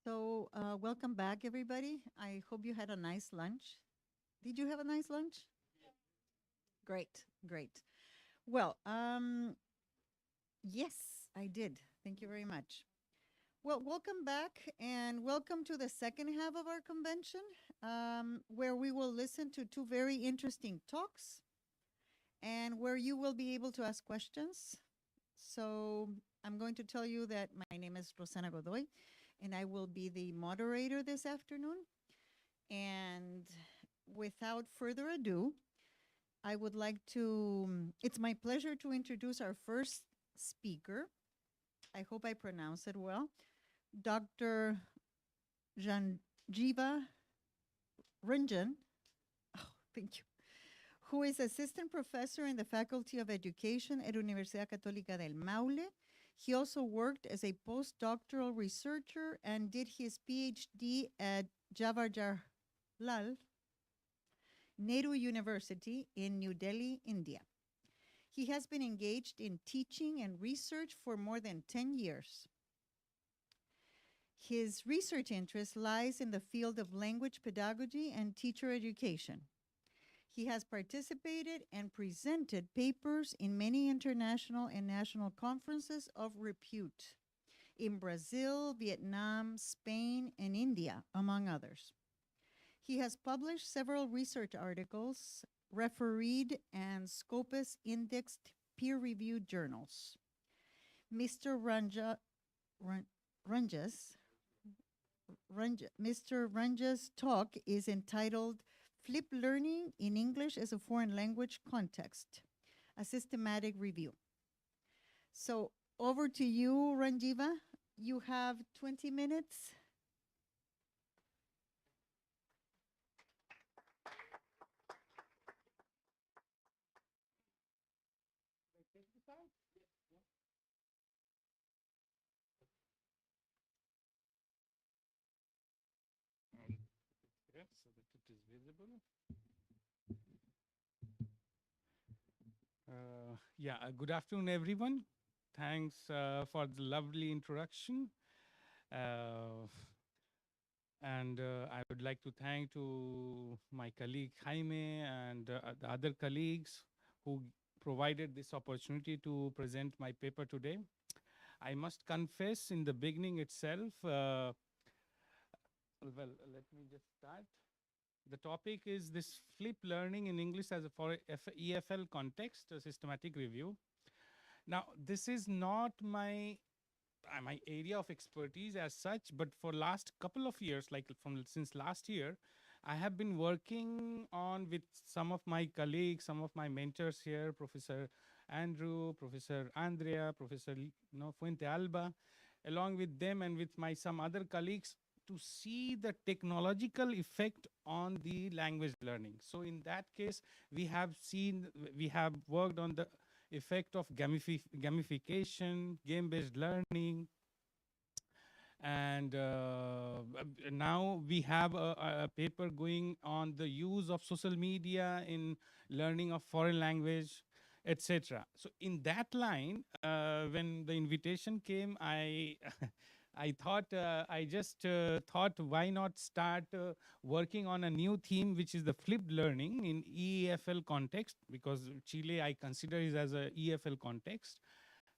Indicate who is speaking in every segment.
Speaker 1: Welcome back, everybody. I hope you had a nice lunch. Did you have a nice lunch? Great, great. Well, yes, I did. Thank you very much. Well, welcome back and welcome to the second half of our convention, where we will listen to two very interesting talks and where you will be able to ask questions. So I'm going to tell you that my name is Rosana Godoy, and I will be the moderator this afternoon. And without further ado, I would like to, it's my pleasure to introduce our first speaker. I hope I pronounce it well. Dr. Giba Rindgen, oh, thank you, who is assistant professor in the Faculty of Education at Universidad Católica del Maule. He also worked as a postdoctoral researcher and did his PhD at Jawaharlal Nehru University in New Delhi, India. He has been engaged in teaching and research for more than 10 years. His research interest lies in the field of language pedagogy and teacher education. He has participated and presented papers in many international and national conferences of repute in Brazil, Vietnam, Spain, and India, among others. He has published several research articles, refereed and Scopus indexed peer-reviewed journals. Mr. Ranja's talk is entitled Flipped Learning in English as a Foreign Language Context, a Systematic Review. So over to you, Ranjiva. You have 20 minutes.
Speaker 2: So that it is visible. Good afternoon, everyone. Thanks for the lovely introduction. I would like to thank to my colleague Jaime and the other colleagues who provided this opportunity to present my paper today. I must confess in the beginning itself, let me just start. The topic is this flip learning in English as a for EFL context, a systematic review. Now, this is not my area of expertise as such, but for last couple of years, like since last year, I have been working on with some of my colleagues, some of my mentors here, Professor Andrew, Professor Andrea, Professor Fuente Alba, along with them and with my some other colleagues to see the technological effect on the language learning. So in that case, we have worked on the effect of gamification, game-based learning, and now we have a paper going on the use of social media in learning of foreign language, etc. So in that line, when the invitation came, I thought, why not start working on a new theme, which is the flipped learning in EFL context, because Chile I consider is as a EFL context.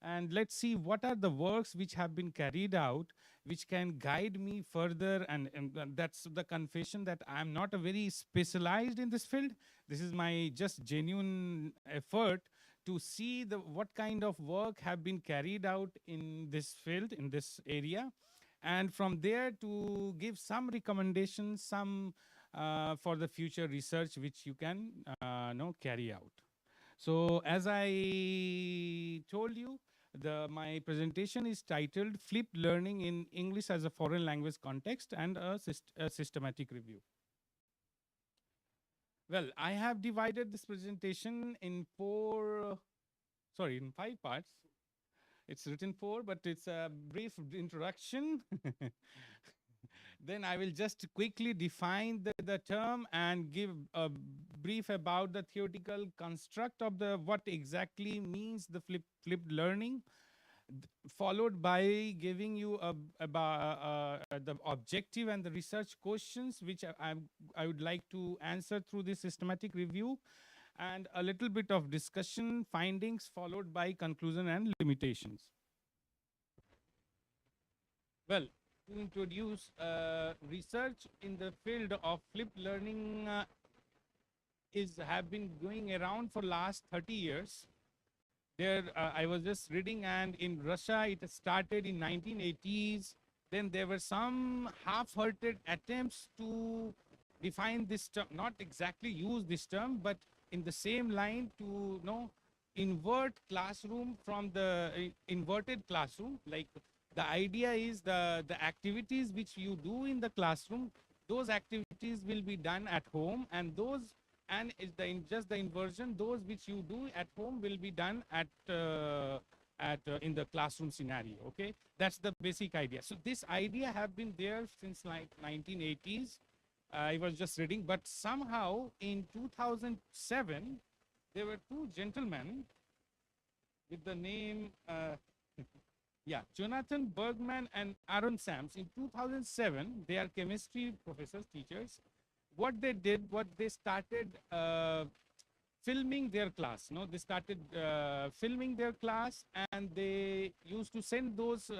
Speaker 2: And let's see what are the works which have been carried out, which can guide me further. And that's the confession that I'm not a very specialized in this field. This is my just genuine effort to see what kind of work have been carried out in this field, in this area. And from there to give some recommendations, some for the future research, which you can carry out. So as I told you, my presentation is titled Flipped Learning in English as a Foreign Language Context and a Systematic Review. Well, I have divided this presentation in in 5 parts. It's written 4, but it's a brief introduction. Then I will just quickly define the term and give a brief about the theoretical construct of what exactly means the flipped learning. followed by giving you about the objective and the research questions, which I would like to answer through this systematic review, and a little bit of discussion, findings, followed by conclusion and limitations. Well, to introduce research in the field of flipped learning is have been going around for last 30 years. There, I was just reading, and in Russia, it started in 1980s. Then there were some half-hearted attempts to define this term, not exactly use this term, but in the same line to invert classroom from the inverted classroom. Like the idea is the activities which you do in the classroom, those activities will be done at home, and those and is the just the inversion, those which you do at home will be done at in the classroom scenario. Okay, that's the basic idea. So this idea have been there since like 1980s. I was just reading, but somehow in 2007 there were two gentlemen with the name yeah, Jonathan Bergman and Aaron Sams. In 2007, they are chemistry professors, teachers. What they did, what they started filming their class. No, they started filming their class, and they used to send those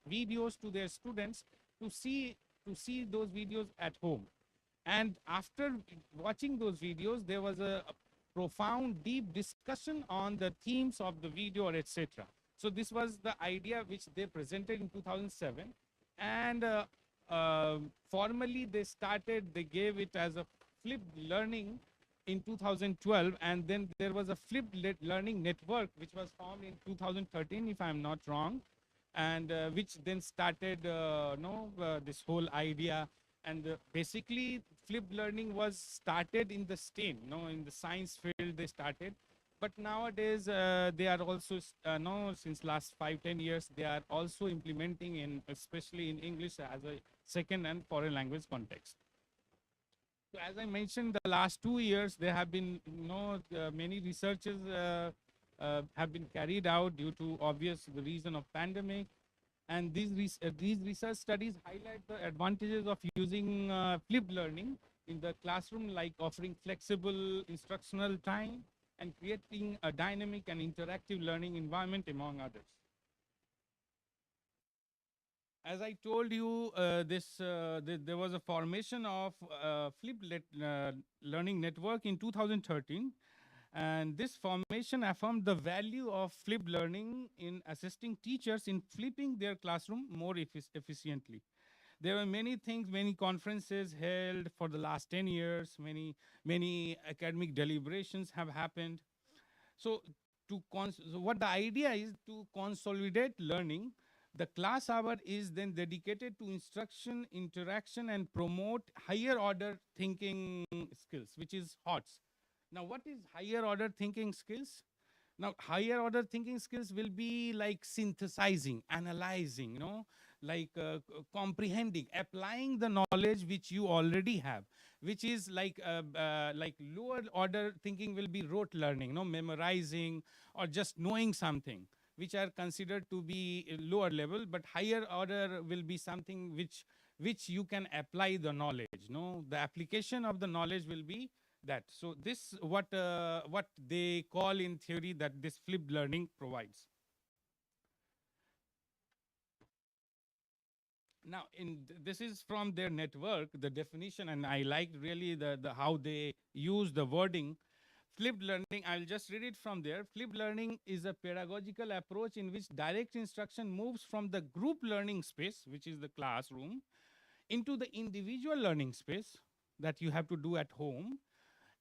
Speaker 2: videos to their students to see those videos at home. And after watching those videos, there was a profound, deep discussion on the themes of the video, or etc. So this was the idea which they presented in 2007, and formally they gave it as a flipped learning in 2012, and then there was a flipped learning network which was formed in 2013, if I'm not wrong, and which then started this whole idea. And basically flipped learning was started in the STEM, in the science field they started. But nowadays they are also since last 5-10 years they are also implementing in, especially in English as a second and foreign language context. So as I mentioned, the last 2 years there have been many researches have been carried out due to obvious the reason of pandemic. And these research studies highlight the advantages of using flipped learning in the classroom, like offering flexible instructional time and creating a dynamic and interactive learning environment, among others. As I told you, there was a formation of flipped learning network in 2013. And this formation affirmed the value of flipped learning in assisting teachers in flipping their classroom more efficiently. There were many things, many conferences held for the last 10 years, many academic deliberations have happened. So, so what the idea is to consolidate learning. The class hour is then dedicated to instruction, interaction, and promote higher order thinking skills, which is HOTS. Now, what is higher order thinking skills? Now, higher order thinking skills will be like synthesizing, analyzing, like comprehending, applying the knowledge which you already have, which is like lower order thinking will be rote learning, memorizing or just knowing something, which are considered to be lower level. But higher order will be something which you can apply the knowledge. The application of the knowledge will be that. So this what they call in theory that this flipped learning provides. Now, this is from their network, the definition, and I like really the how they use the wording. Flipped learning, I'll just read it from there. Flipped learning is a pedagogical approach in which direct instruction moves from the group learning space, which is the classroom, into the individual learning space that you have to do at home.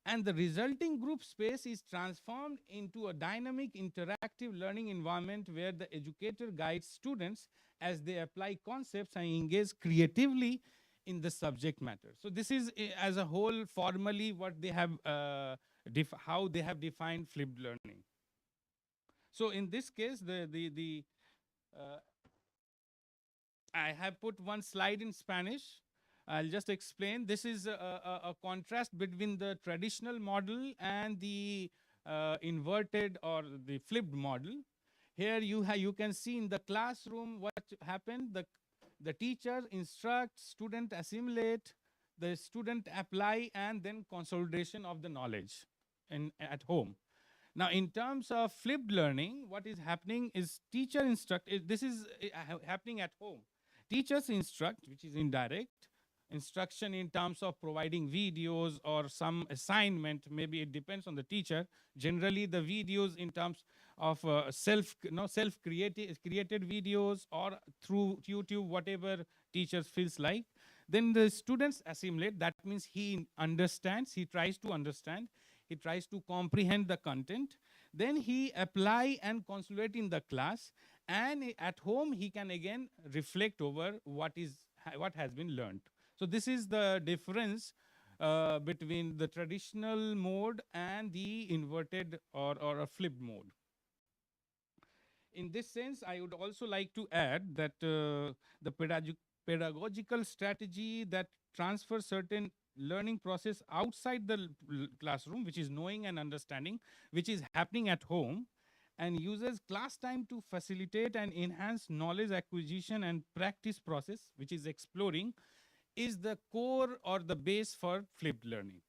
Speaker 2: And the resulting group space is transformed into a dynamic, interactive learning environment where the educator guides students as they apply concepts and engage creatively in the subject matter. So this is as a whole formally what they have, how they have defined flipped learning. So in this case, I have put one slide in Spanish. I'll just explain. This is a contrast between the traditional model and the inverted or the flipped model. Here you can see in the classroom what happened. The teacher instructs, student assimilate, the student apply, and then consolidation of the knowledge at home. Now, in terms of flipped learning, what is happening is teacher instruct. This is happening at home. Teachers instruct, which is indirect instruction in terms of providing videos or some assignment. Maybe it depends on the teacher. Generally, the videos in terms of self created videos or through YouTube, whatever teachers feels like. Then the students assimilate. That means he understands. He tries to understand. He tries to comprehend the content. Then he apply and consolidate in the class, and at home he can again reflect over what has been learned. So this is the difference between the traditional mode and the inverted or a flipped mode. In this sense, I would also like to add that the pedagogical strategy that transfers certain learning process outside the classroom, which is knowing and understanding, which is happening at home, and uses class time to facilitate and enhance knowledge acquisition and practice process, which is exploring, is the core or the base for flipped learning.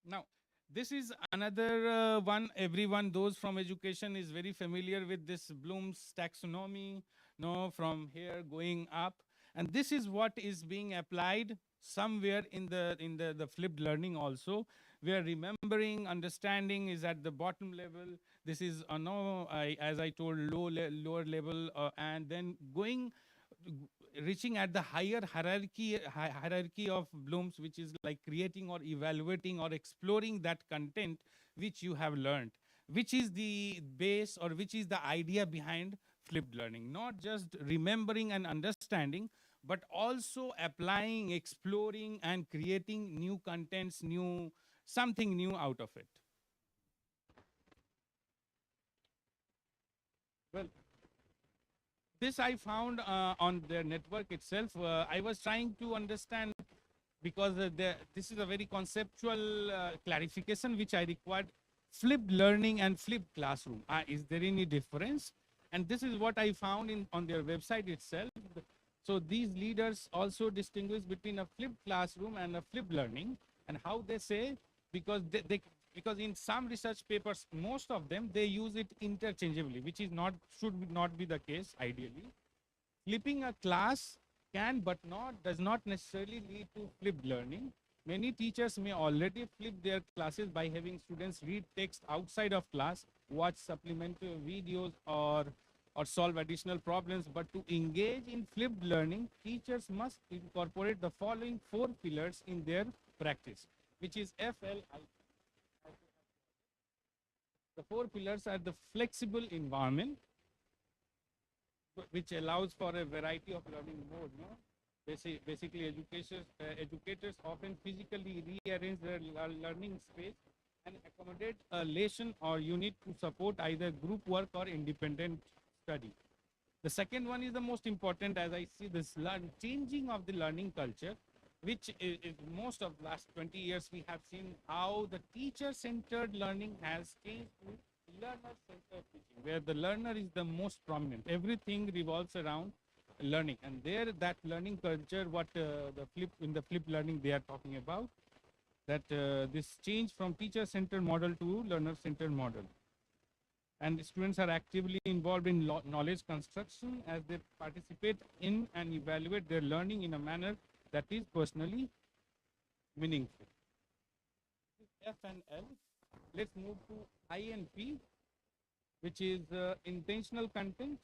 Speaker 2: Now, this is another one. Everyone, those from education, is very familiar with this Bloom's taxonomy. No, from here going up, and this is what is being applied somewhere in the flipped learning also, where remembering, understanding is at the bottom level. This is no, as I told, lower level, and then reaching at the higher hierarchy of Bloom's, which is like creating or evaluating or exploring that content which you have learned, which is the base or which is the idea behind flipped learning. Not just remembering and understanding, but also applying, exploring, and creating new contents, something new out of it. Well, this I found on their network itself. I was trying to understand because this is a very conceptual clarification which I required. Flipped learning and flipped classroom. Is there any difference? And this is what I found on their website itself. So these leaders also distinguish between a flipped classroom and a flipped learning, and how they say, because because in some research papers, most of them, they use it interchangeably, which is should not be the case ideally. Flipping a class can but does not necessarily lead to flipped learning. Many teachers may already flip their classes by having students read text outside of class, watch supplementary videos, or solve additional problems. But to engage in flipped learning, teachers must incorporate the following 4 pillars in their practice, which is FLI. The 4 pillars are the flexible environment, which allows for a variety of learning modes. No? Basically, educators often physically rearrange their learning space and accommodate a lesson or unit to support either group work or independent study. The second one is the most important, as I see this changing of the learning culture, which is most of the last 20 years we have seen how the teacher-centered learning has changed to learner-centered teaching, where the learner is the most prominent. Everything revolves around learning, and there that learning culture, what in the flip learning they are talking about, that this change from teacher-centered model to learner-centered model. And the students are actively involved in knowledge construction as they participate in and evaluate their learning in a manner that is personally meaningful. F and L. Let's move to I and P, which is intentional content.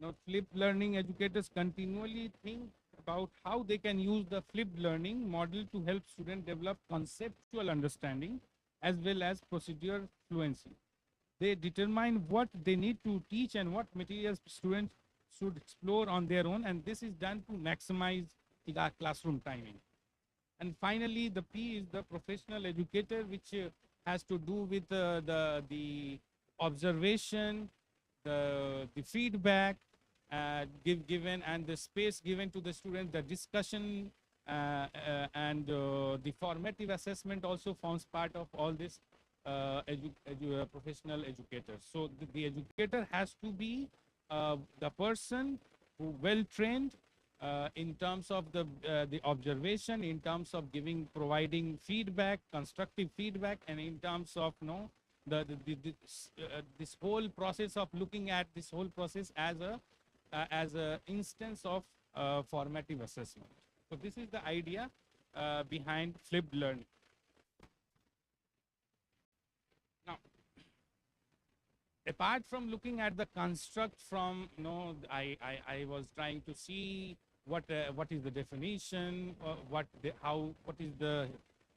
Speaker 2: Now, flipped learning educators continually think about how they can use the flipped learning model to help students develop conceptual understanding as well as procedural fluency. They determine what they need to teach and what materials students should explore on their own, and this is done to maximize the classroom timing. And finally, the P is the professional educator, which has to do with the observation, the feedback given, and the space given to the student, the discussion, and the formative assessment also forms part of all this. professional educators. So the educator has to be the person who well trained in terms of the observation, in terms of providing feedback, constructive feedback, and in terms of this whole process of looking at this whole process as a instance of formative assessment. So this is the idea behind flipped learning. Now, apart from looking at the construct from, I was trying to see what is the definition, what is the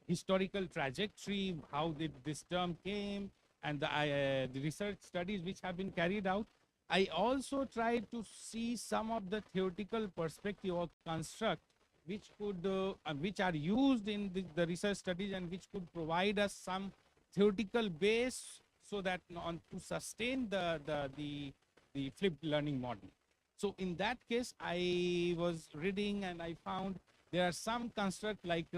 Speaker 2: historical trajectory, how did this term came, and the research studies which have been carried out. I also tried to see some of the theoretical perspective or construct which are used in the research studies and which could provide us some theoretical base so that to sustain the flipped learning model. So in that case, I was reading and I found there are some construct like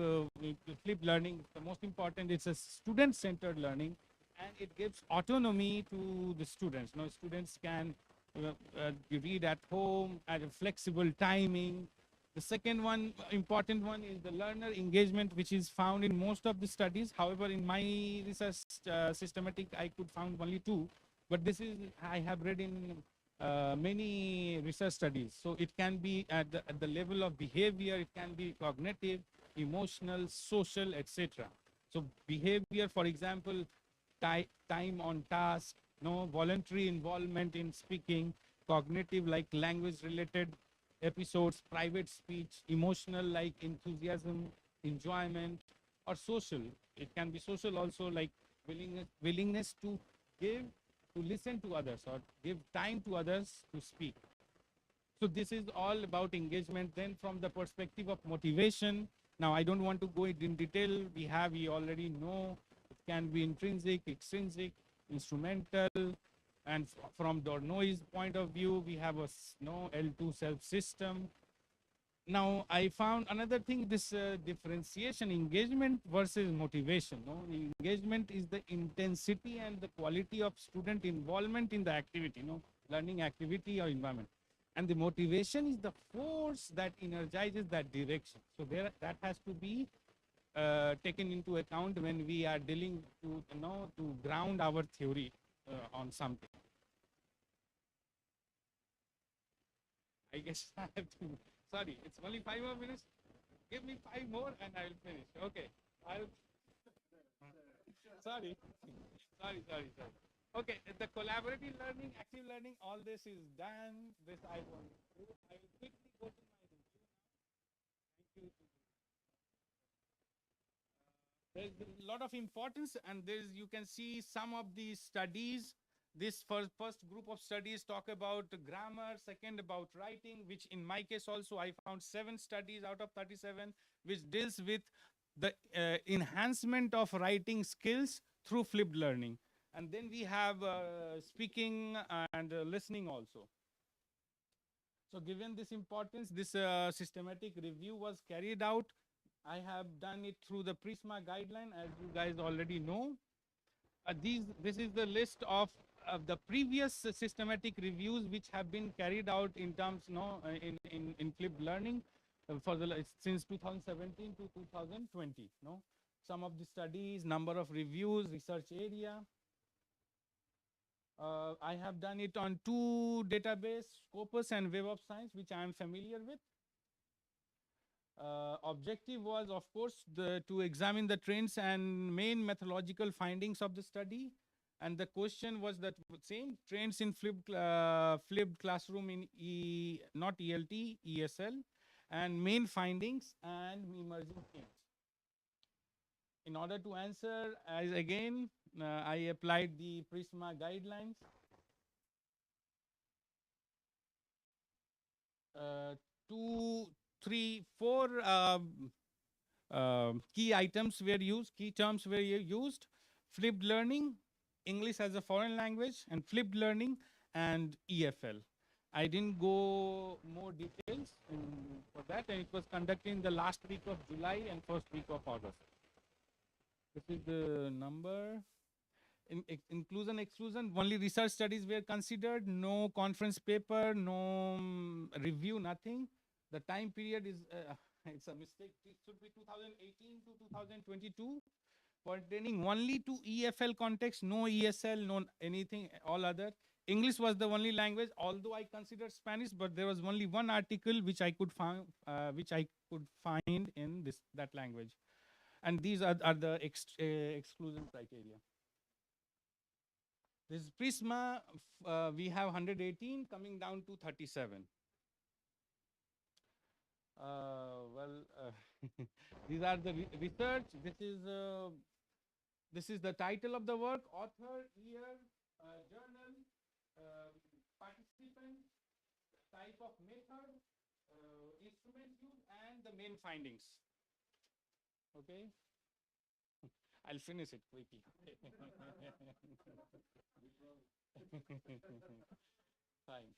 Speaker 2: flipped learning. The most important is a student-centered learning, and it gives autonomy to the students. Students can read at home at a flexible timing. The second one, important one, is the learner engagement, which is found in most of the studies. However, in my research systematic, I could found only two. But this is I have read in many research studies. So it can be at the level of behavior, it can be cognitive, emotional, social, etc. So behavior, for example, time on task, voluntary involvement in speaking, cognitive like language related episodes, private speech, emotional like enthusiasm, enjoyment, or social. It can be social also, like willingness to give, to listen to others, or give time to others to speak. So this is all about engagement. Then from the perspective of motivation, now I don't want to go in detail. We already know it can be intrinsic, extrinsic, instrumental, and from the noise point of view, we have a L2 self system. Now I found another thing, this differentiation, engagement versus motivation. Engagement is the intensity and the quality of student involvement in the activity, learning activity or environment. And the motivation is the force that energizes that direction. So that has to be taken into account when we are dealing to ground our theory on something. I guess I have to. Sorry, it's only 5 more minutes. Give me 5 more and I will finish. Okay. Sorry. Sorry. Okay, the collaborative learning, active learning, all this is done. This I want to do. I will quickly go to my review now. Thank you. There's a lot of importance, and you can see some of these studies. This first group of studies talk about grammar, second about writing, which in my case also I found 7 studies out of 37, which deals with the enhancement of writing skills through flipped learning. And then we have speaking and listening also. So given this importance, this systematic review was carried out. I have done it through the Prisma guideline, as you guys already know. This is the list of the previous systematic reviews which have been carried out in terms, in flipped learning since 2017 to 2020. Some of the studies, number of reviews, research area. I have done it on 2 database, Scopus and Web of Science, which I am familiar with. Objective was, of course, to examine the trends and main methodological findings of the study. And the question was that same trends in flipped classroom in not ELT, ESL, and main findings and emerging themes. In order to answer, as again, I applied the Prisma guidelines. 2, 3, 4 key items were used, key terms were used: flipped learning, English as a foreign language, and flipped learning, and EFL. I didn't go more details for that, and it was conducted in the last week of July and first week of August. This is the number. inclusion, exclusion, only research studies were considered, no conference paper, no review, nothing. The time period is, it's a mistake, it should be 2018 to 2022, pertaining only to EFL context, no ESL, no anything, all other. English was the only language, although I considered Spanish, but there was only one article which I could find in that language. And these are the exclusion criteria. This Prisma, we have 118 coming down to 37. These are the research. This is the title of the work, author, year, journal, participant, type of method, instrument used, and the main findings. Okay. I'll finish it quickly. Fine.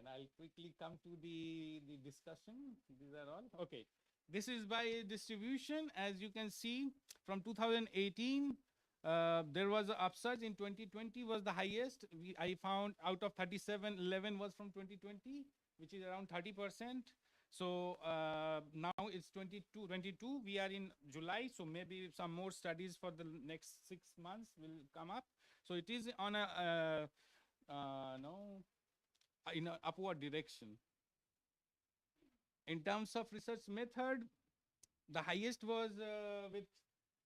Speaker 2: I'll quickly come to the discussion. These are all. Okay. This is by distribution. As you can see, from 2018, there was an upsurge. In 2020 was the highest. I found out of 37, 11 was from 2020, which is around 30%. So now it's 22. We are in July, so maybe some more studies for the next 6 months will come up. So it is on a in an upward direction. In terms of research method, the highest was with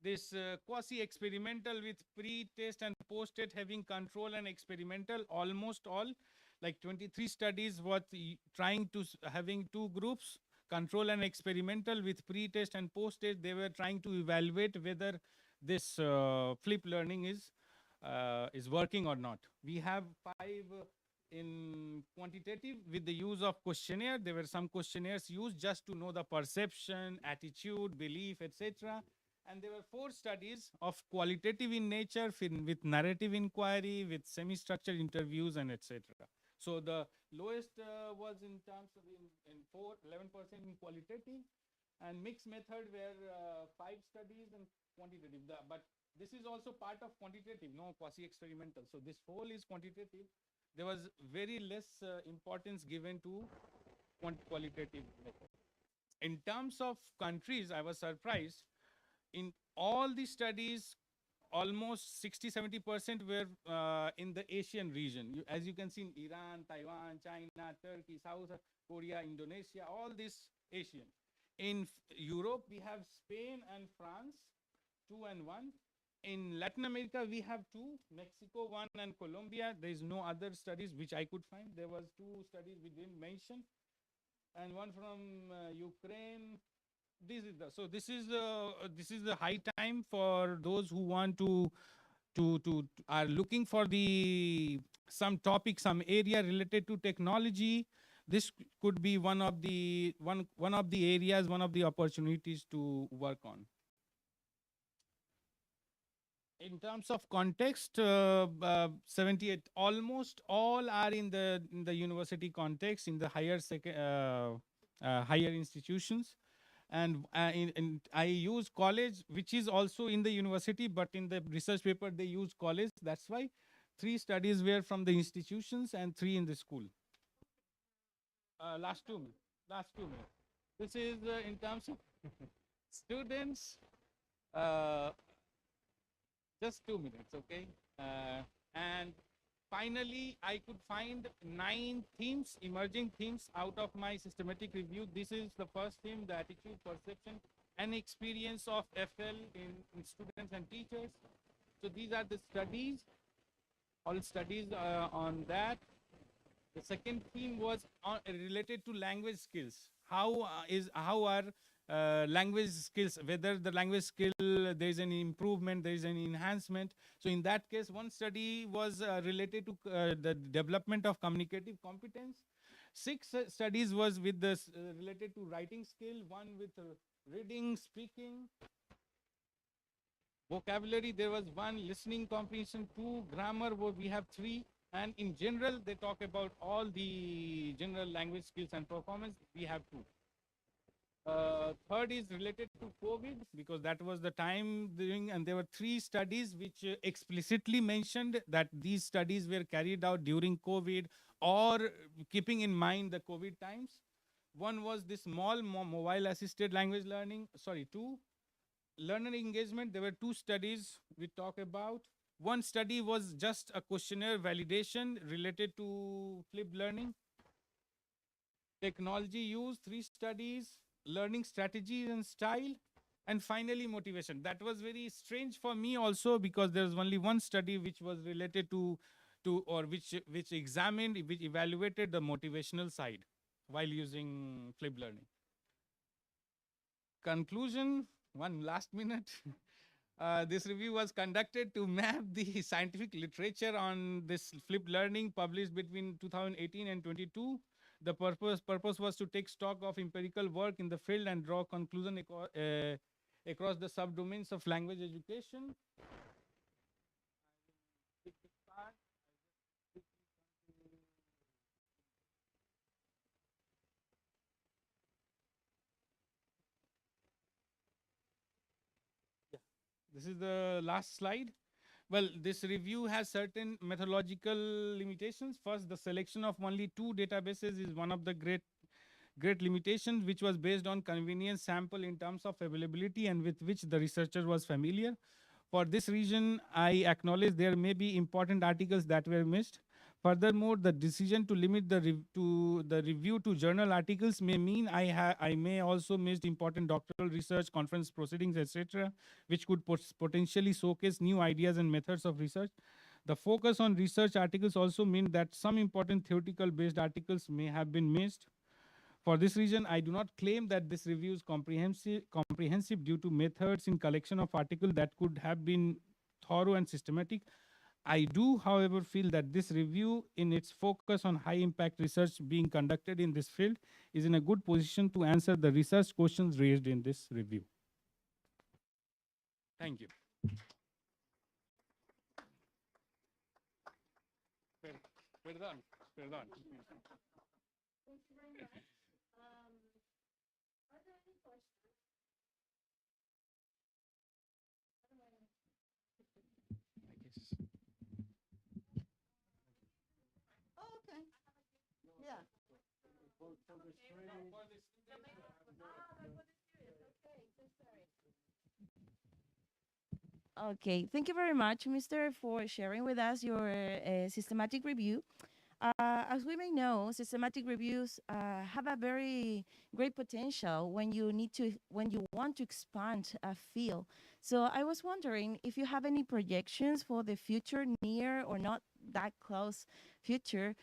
Speaker 2: this quasi-experimental with pre-test and post-test having control and experimental, almost all. Like 23 studies was trying to having two groups, control and experimental with pre-test and post-test. They were trying to evaluate whether this flip learning is working or not. We have 5 in quantitative with the use of questionnaire. There were some questionnaires used just to know the perception, attitude, belief, etc. And there were 4 studies of qualitative in nature with narrative inquiry, with semi-structured interviews, and etc. So the lowest was in terms of in 11% in qualitative, and mixed method were 5 studies and quantitative. But this is also part of quantitative, no quasi-experimental. So this whole is quantitative. There was very less importance given to qualitative method. In terms of countries, I was surprised. In all the studies, almost 60-70% were in the Asian region. As you can see in Iran, Taiwan, China, Turkey, South Korea, Indonesia, all this Asian. In Europe, we have Spain and France, 2 and 1. In Latin America, we have 2, Mexico 1 and Colombia. There is no other studies which I could find. There was 2 studies we didn't mention, and one from Ukraine. This is the high time for those who want to are looking for some topic, some area related to technology. This could be one of the areas, one of the opportunities to work on. In terms of context, 78, almost all are in the university context, in the higher institutions. And I use college, which is also in the university, but in the research paper, they use college. That's why 3 studies were from the institutions and 3 in the school. Last 2 minutes. This is in terms of students. Just 2 minutes, okay? And finally, I could find 9 themes, emerging themes out of my systematic review. This is the first theme, the attitude, perception, and experience of FL in students and teachers. So these are the studies, all studies on that. The second theme was related to language skills. How are language skills, whether the language skill, there is an improvement, there is an enhancement. So in that case, one study was related to the development of communicative competence. 6 studies was with this related to writing skill, 1 with reading, speaking, vocabulary. There was 1 listening comprehension, 2 grammar. We have 3. And in general, they talk about all the general language skills and performance. We have 2. Third is related to COVID because that was the time during, and there were three studies which explicitly mentioned that these studies were carried out during COVID or keeping in mind the COVID times. One was this small mobile assisted language learning. Sorry, two learner engagement. There were two studies we talk about. One study was just a questionnaire validation related to flipped learning. Technology use, three studies, learning strategies and style, and finally motivation. That was very strange for me also because there's only one study which was related to or which examined, which evaluated the motivational side while using flipped learning. Conclusion, one last minute. This review was conducted to map the scientific literature on this flipped learning published between 2018 and 22. The purpose was to take stock of empirical work in the field and draw conclusion across the subdomains of language education. This is the last slide. Well, this review has certain methodological limitations. First, the selection of only two databases is one of the great limitations, which was based on convenience sample in terms of availability and with which the researcher was familiar. For this reason, I acknowledge there may be important articles that were missed. Furthermore, the decision to limit the review to journal articles may mean I may also miss important doctoral research, conference proceedings, etc., which could potentially showcase new ideas and methods of research. The focus on research articles also mean that some important theoretical based articles may have been missed. For this reason, I do not claim that this review is comprehensive due to methods in collection of articles that could have been thorough and systematic. I do, however, feel that this review, in its focus on high impact research being conducted in this field, is in a good position to answer the research questions raised in this review. Thank you. Perdón, perdón.
Speaker 1: Oh, okay. Yeah.
Speaker 3: Okay, thank you very much, Mr., for sharing with us your systematic review. As we may know, systematic reviews have a very great potential when you want to expand a field. So I was wondering if you have any projections for the future, near or not that close future,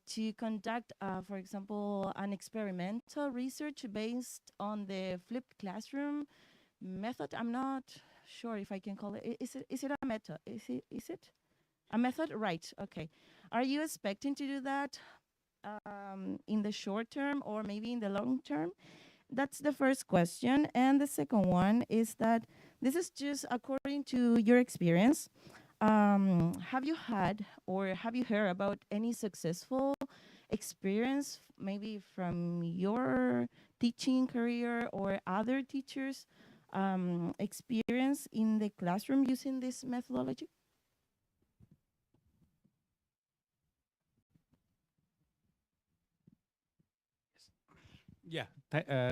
Speaker 3: to conduct, for example, an experimental research based on the flipped classroom method. I'm not sure if I can call it. Is it a method? Is it a method? Right. Okay. Are you expecting to do that in the short term or maybe in the long term? That's the first question. And the second one is that this is just according to your experience. Have you had or have you heard about any successful experience, maybe from your teaching career or other teachers' experience in the classroom using this methodology?
Speaker 2: Yeah,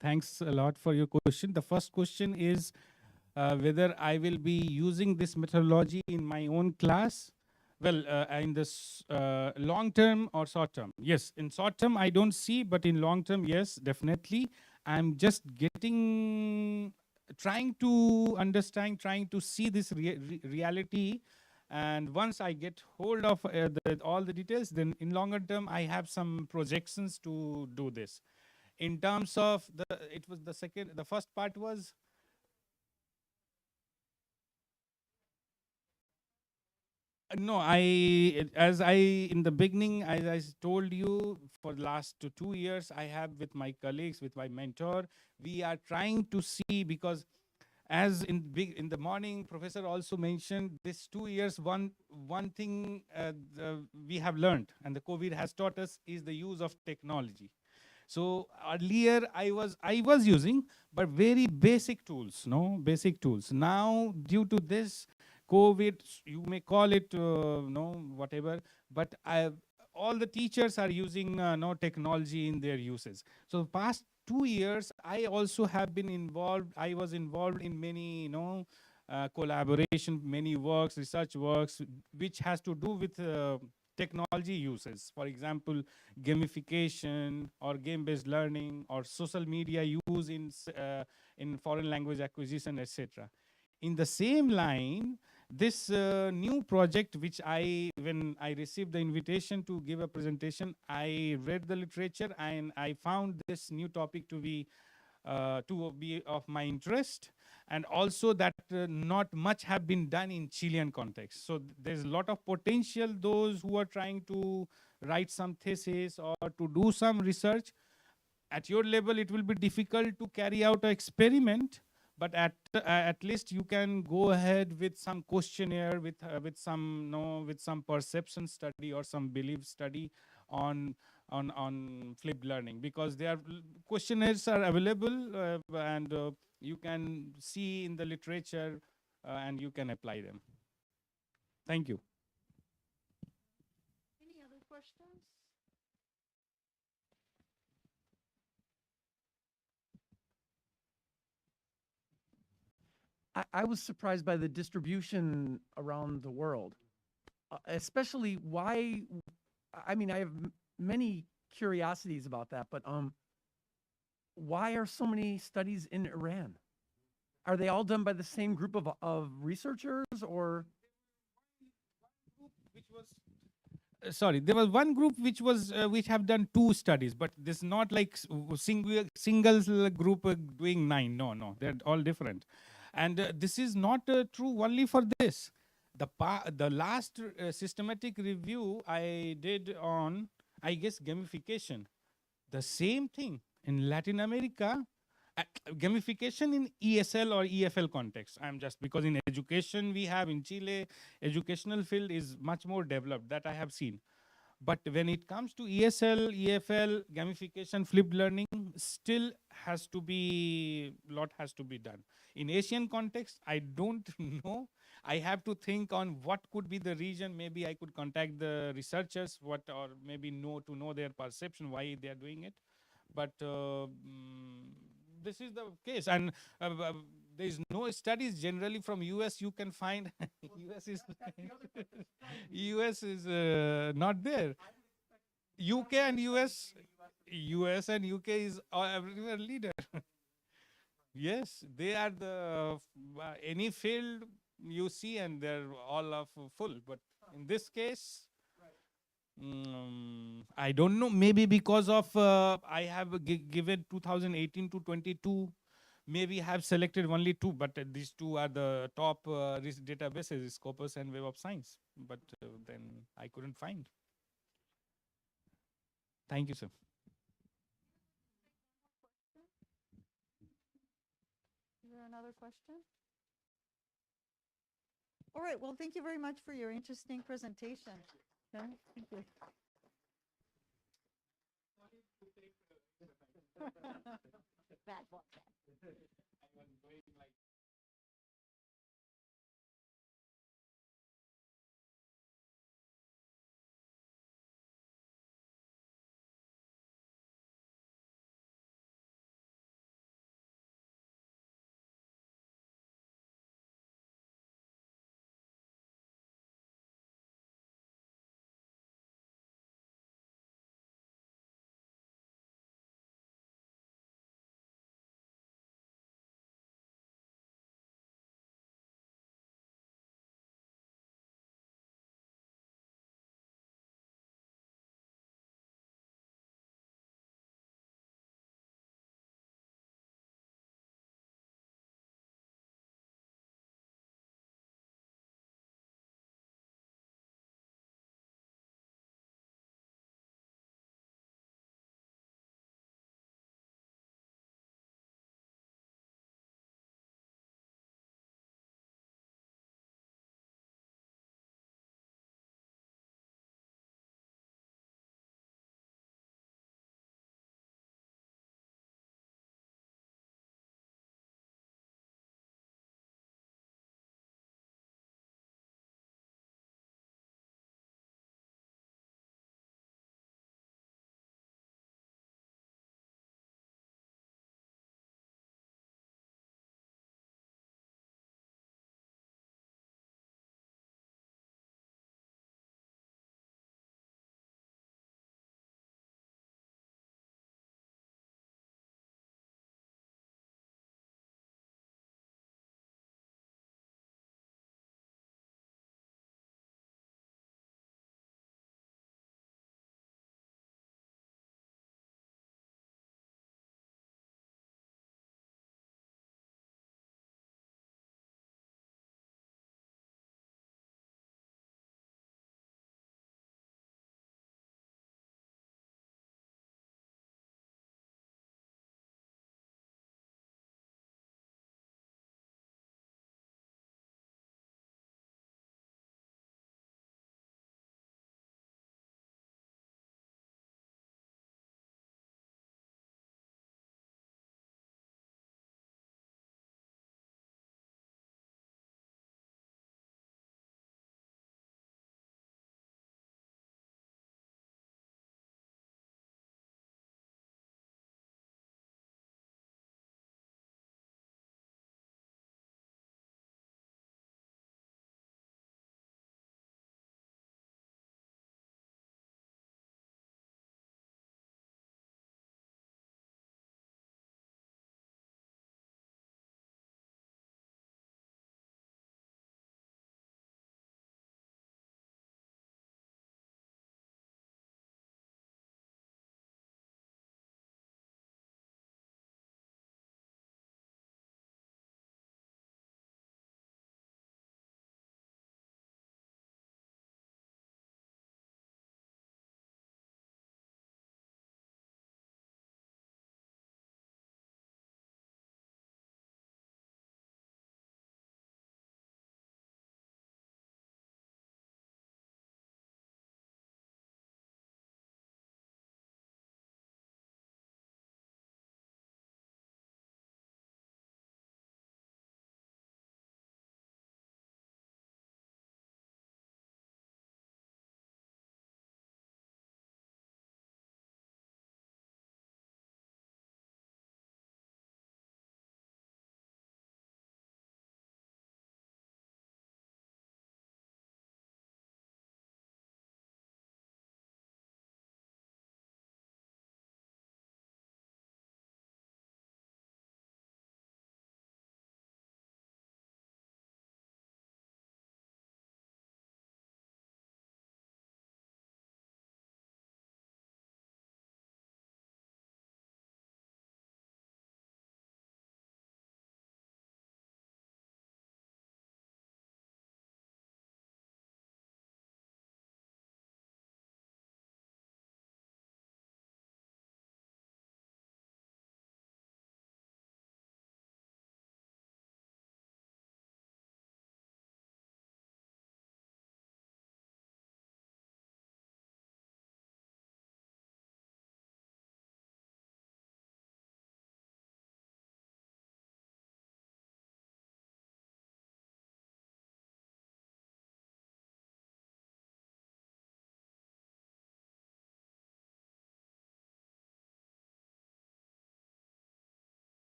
Speaker 2: thanks a lot for your question. The first question is whether I will be using this methodology in my own class. Well, in this long term or short term? Yes, in short term, I don't see, but in long term, yes, definitely. I'm just trying to understand, trying to see this reality. And once I get hold of all the details, then in longer term, I have some projections to do this. In terms of it was the first part was no, as I in the beginning, as I told you, for the last 2 years, I have with my colleagues, with my mentor, we are trying to see because as in the morning, professor also mentioned this 2 years, one thing we have learned and the COVID has taught us is the use of technology. So earlier I was using, but very basic tools, no basic tools. Now due to this COVID, you may call it no whatever, but all the teachers are using no technology in their uses. So past 2 years, I also have been involved. I was involved in many collaboration, many works, research works, which has to do with technology uses. For example, gamification or game-based learning or social media use in foreign language acquisition, etc. In the same line, this new project, which when I received the invitation to give a presentation, I read the literature and I found this new topic to be of my interest, and also that not much have been done in Chilean context. So there's a lot of potential, those who are trying to write some thesis or to do some research. At your level, it will be difficult to carry out an experiment, but at least you can go ahead with some questionnaire, with some with some perception study or some belief study on flipped learning, because there are questionnaires are available, and you can see in the literature, and you can apply them. Thank you.
Speaker 1: Any other questions?
Speaker 4: I was surprised by the distribution around the world, especially why. I mean, I have many curiosities about that, but why are so many studies in Iran? Are they all done by the same group of researchers, or?
Speaker 2: Which was sorry, there was one group which have done 2 studies, but this is not like single group doing 9. No, they're all different. And this is not true only for this. The last systematic review I did on, I guess, gamification, the same thing in Latin America. Gamification in ESL or EFL context. I'm just, because in education we have in Chile, educational field is much more developed, that I have seen. But when it comes to ESL, EFL, gamification, flipped learning, still lot has to be done. In Asian context, I don't know. I have to think on what could be the region. Maybe I could contact the researchers, or maybe know their perception, why they are doing it. But this is the case, and there is no studies generally from US you can find. US is US is not there. UK and US and UK is everywhere leader. Yes, they are the any field you see, and they're all of full. But in this case, I don't know. Maybe because of I have given 2018 to 22. Maybe have selected only 2, but these 2 are the top databases, Scopus and Web of Science. But then I couldn't find. Thank you, sir.
Speaker 1: Is there another question? All right. Well, thank you very much for your interesting presentation. Okay, thank you. Bad boy.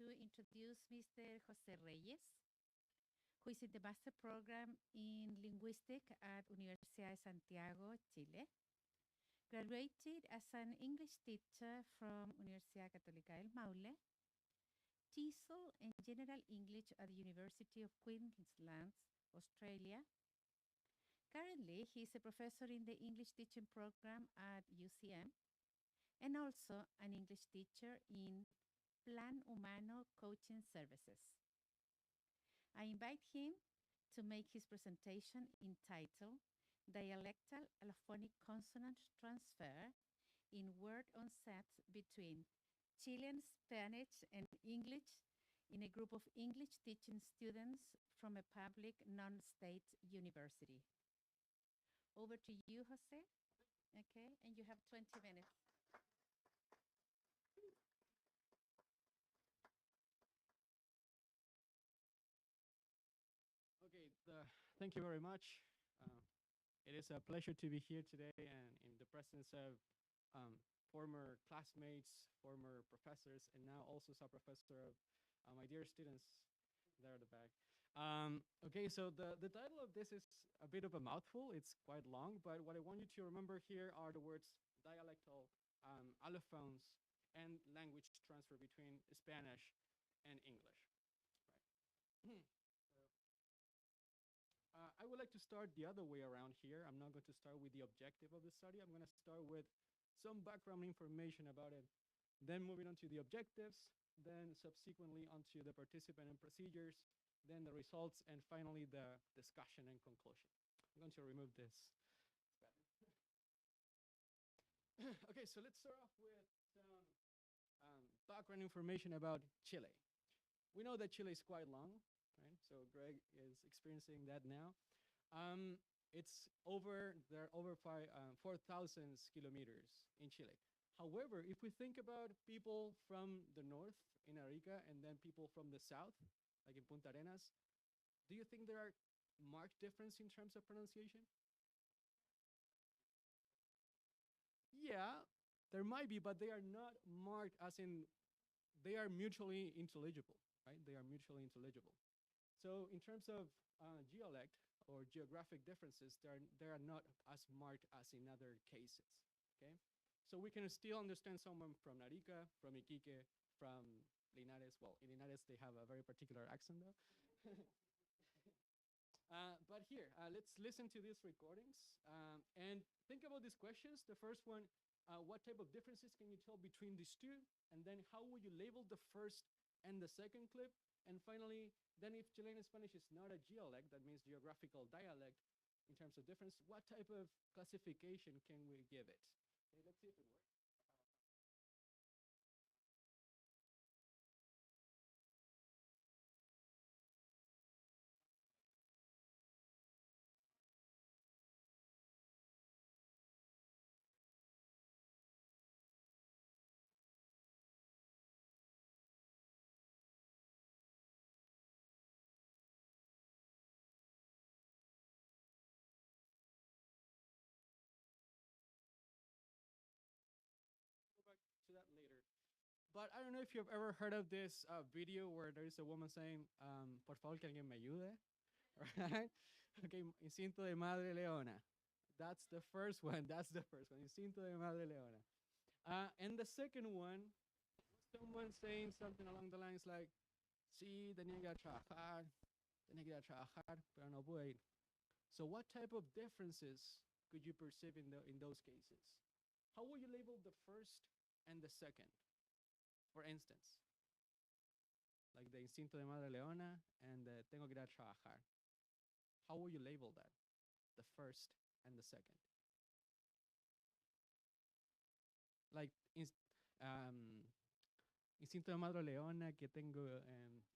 Speaker 5: to introduce Mr. Jose Reyes, who is in the master program in linguistics at Universidad de Santiago, Chile. Graduated as an English teacher from Universidad Católica del Maule, TESOL and General English at the University of Queensland, Australia. Currently, he is a professor in the English teaching program at UCM and also an English teacher in Plan Humano Coaching Services. I invite him to make his presentation entitled Dialectal Allophonic Consonant Transfer in Word Onsets Between Chilean Spanish and English in a group of English teaching students from a public non-state university. Over to you, Jose. Okay, and you have 20 minutes.
Speaker 6: Okay, thank you very much. It is a pleasure to be here today and in the presence of former classmates, former professors, and now also some professor of my dear students there at the back. Okay, so the title of this is a bit of a mouthful. It's quite long, but what I want you to remember here are the words dialectal, allophones, and language transfer between Spanish and English. Right. I would like to start the other way around here. I'm not going to start with the objective of the study. I'm going to start with some background information about it, then moving on to the objectives, then subsequently onto the participant and procedures, then the results, and finally the discussion and conclusion. I'm going to remove this. Okay, so let's start off with some background information about Chile. We know that Chile is quite long, right? So Greg is experiencing that now. There are over 4,000 kilometers in Chile. However, if we think about people from the north in Arica and then people from the south, like in Punta Arenas, do you think there are marked difference in terms of pronunciation? Yeah, there might be, but they are not marked as in they are mutually intelligible, right? They are mutually intelligible. So in terms of dialect or geographic differences, they are not as marked as in other cases, okay? So we can still understand someone from Arica, from Iquique, from Linares. Well, in Linares, they have a very particular accent though. But here, let's listen to these recordings and think about these questions. The first one, what type of differences can you tell between these two? And then how would you label the first and the second clip? And finally, then if Chilean Spanish is not a dialect, that means geographical dialect in terms of difference, what type of classification can we give it? Okay, let's see if it works. Back to that later. But I don't know if you've ever heard of this video where there is a woman saying, por favor, que alguien me ayude. Right? Okay, instinto de madre leona. That's the first one. That's the first one. Instinto de madre leona. And the second one, someone saying something along the lines like, sí, tenía que ir a trabajar, tenía que ir a trabajar, pero no pude ir. So what type of differences could you perceive in those cases? How would you label the first and the second? For instance, like the instinto de madre leona and the tengo que ir a trabajar. How would you label that? The first and the second. Like instinto de madre leona que tengo,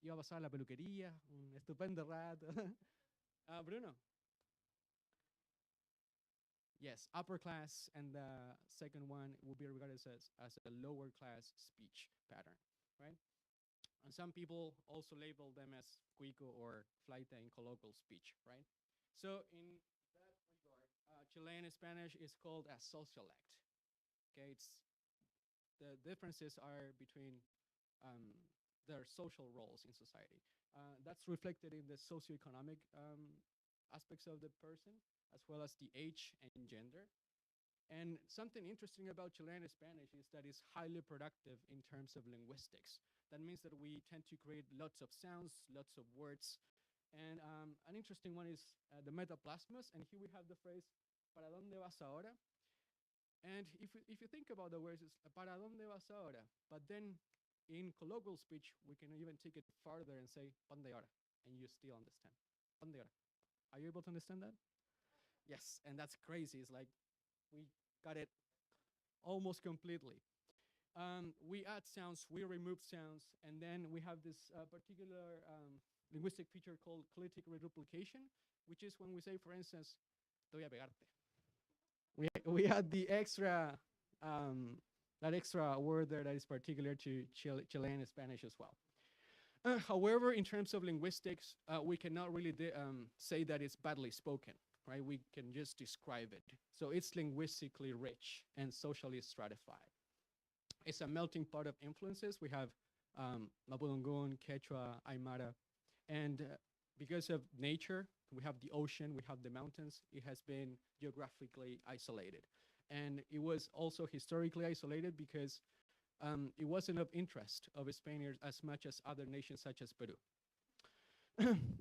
Speaker 6: iba a pasar a la peluquería, un estupendo rato. Bruno. Yes, upper class, and the second one will be regarded as a lower class speech pattern, right? And some people also label them as cuico or flaita in colloquial speech, right? So in that regard, Chilean Spanish is called a sociolect. Okay, the differences are between their social roles in society. That's reflected in the socioeconomic aspects of the person, as well as the age and gender. And something interesting about Chilean Spanish is that it's highly productive in terms of linguistics. That means that we tend to create lots of sounds, lots of words. And an interesting one is the metaplasmas. And here we have the phrase, ¿para dónde vas ahora? And if you think about the words, it's ¿para dónde vas ahora? But then in colloquial speech, we can even take it farther and say, ¿dónde ahora? And you still understand. ¿Dónde ahora? Are you able to understand that? Yes, and that's crazy. It's like we got it almost completely. We add sounds, we remove sounds, and then we have this particular linguistic feature called Clitic Reduplication, which is when we say, for instance, te voy a pegarte. We add the extra, that extra word there that is particular to Chilean Spanish as well. However, in terms of linguistics, we cannot really say that it's badly spoken, right? We can just describe it. So it's linguistically rich and socially stratified. It's a melting pot of influences. We have Mapudungun, Quechua, Aymara, and because of nature, we have the ocean, we have the mountains. It has been geographically isolated. And it was also historically isolated because it wasn't of interest of Spaniards as much as other nations such as Peru.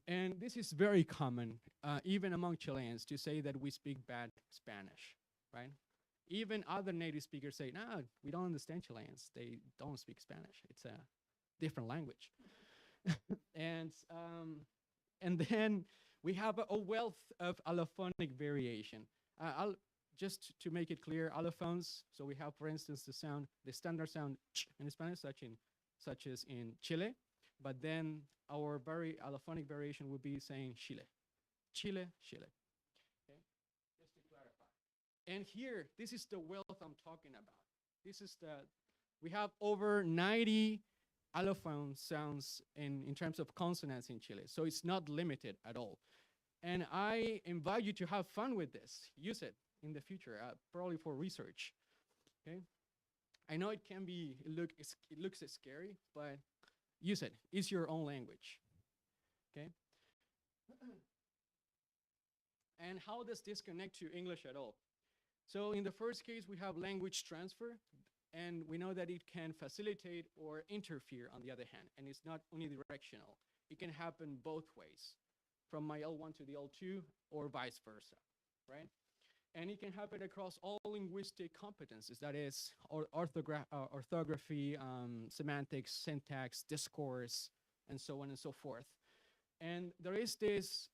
Speaker 6: And this is very common, even among Chileans, to say that we speak bad Spanish, right? Even other native speakers say, no, we don't understand Chileans. They don't speak Spanish. It's a different language. And then we have a wealth of allophonic variation. Just to make it clear, allophones, so we have, for instance, the standard sound ch in Spanish, such as in Chile, but then our very allophonic variation would be saying Chile, Chile, Chile. Okay, just to clarify. And here, this is the wealth I'm talking about. We have over 90 allophone sounds in terms of consonants in Chile, so it's not limited at all. And I invite you to have fun with this. Use it in the future, probably for research. Okay, I know it looks scary, but use it. It's your own language. Okay. And how does this connect to English at all? So in the first case, we have language transfer, and we know that it can facilitate or interfere on the other hand, and it's not unidirectional. It can happen both ways, from my L1 to the L2 or vice versa, right? And it can happen across all linguistic competencies, that is orthography, semantics, syntax, discourse, and so on and so forth. And there is this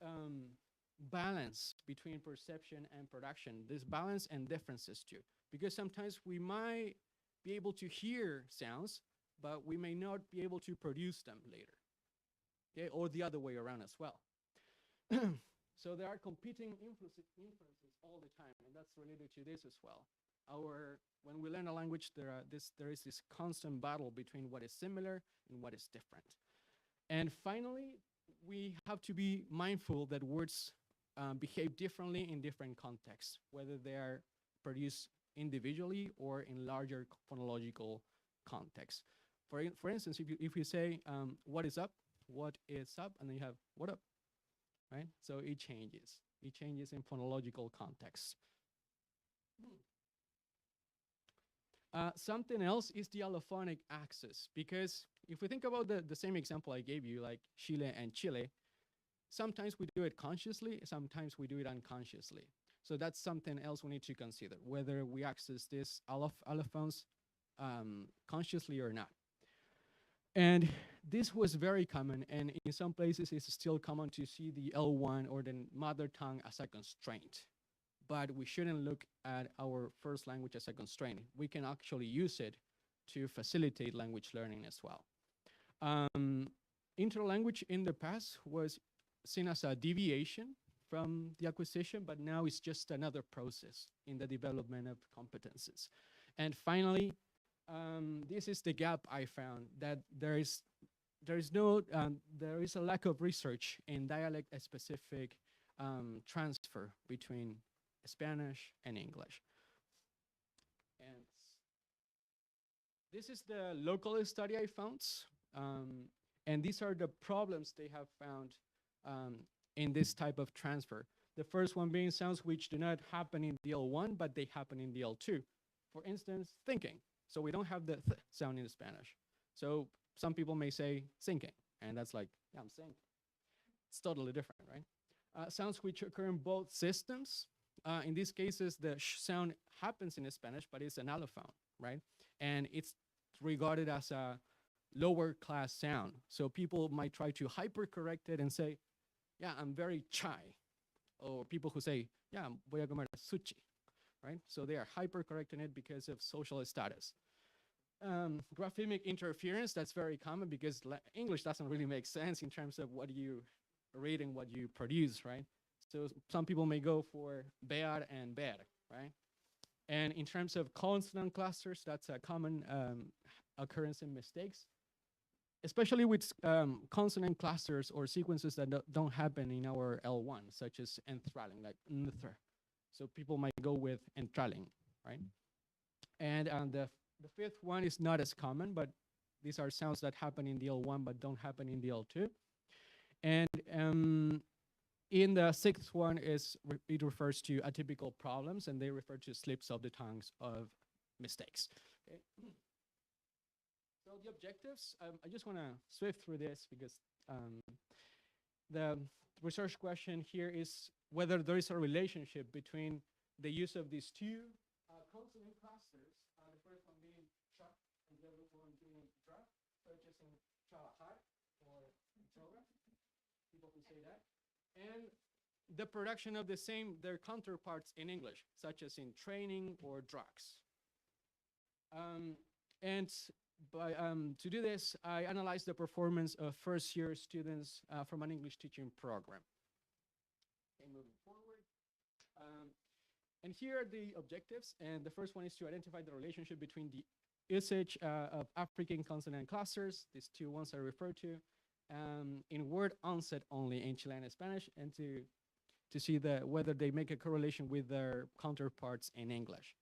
Speaker 6: balance between perception and production, this balance and differences too, because sometimes we might be able to hear sounds, but we may not be able to produce them later, okay, or the other way around as well. So there are competing influences all the time, and that's related to this as well. When we learn a language, there is this constant battle between what is similar and what is different. And finally, we have to be mindful that words behave differently in different contexts, whether they are produced individually or in larger phonological contexts. For instance, if you say, what is up, and then you have what up, right? So it changes. It changes in phonological context. Something else is the allophonic axis, because if we think about the same example I gave you, like Chile and Chile, sometimes we do it consciously, sometimes we do it unconsciously. So that's something else we need to consider, whether we access this allophones consciously or not. And this was very common, and in some places it's still common to see the L1 or the mother tongue as a constraint. But we shouldn't look at our first language as a constraint. We can actually use it to facilitate language learning as well. Interlanguage in the past was seen as a deviation from the acquisition, but now it's just another process in the development of competences. And finally, this is the gap I found, that there is a lack of research in dialect-specific transfer between Spanish and English. And this is the local study I found. And these are the problems they have found in this type of transfer. The first one being sounds which do not happen in DL1, but they happen in DL2. For instance, thinking. So we don't have the th sound in Spanish. So some people may say thinking, and that's like, yeah, I'm thinking. It's totally different, right? Sounds which occur in both systems. In these cases, the sh sound happens in Spanish, but it's an allophone, right? And it's regarded as a lower class sound. So people might try to hypercorrect it and say, yeah, I'm very shy. Or people who say, yeah, voy a comer sushi, right? So they are hypercorrecting it because of social status. Graphemic interference, that's very common because English doesn't really make sense in terms of what you read and what you produce, right? So some people may go for ver and ver, right? And in terms of consonant clusters, that's a common occurrence in mistakes, especially with consonant clusters or sequences that don't happen in our L1, such as enthraling, like nthr. So people might go with entraling, right? And the fifth one is not as common, but these are sounds that happen in the L1 but don't happen in the L2. And in the sixth one it refers to atypical problems, and they refer to slips of the tongues of mistakes. Okay. So the objectives, I just want to swift through this because the research question here is whether there is a relationship between the use of these two consonant clusters, the first one being cha and the other one being dra, such as in trabajar or droga, people who say that, and the production of their counterparts in English, such as in training or drugs. And to do this, I analyzed the performance of first-year students from an English teaching program. Okay, moving forward. And here are the objectives. And the first one is to identify the relationship between the usage of African consonant clusters, these two ones I referred to, in word onset only in Chilean and Spanish, and to see whether they make a correlation with their counterparts in English.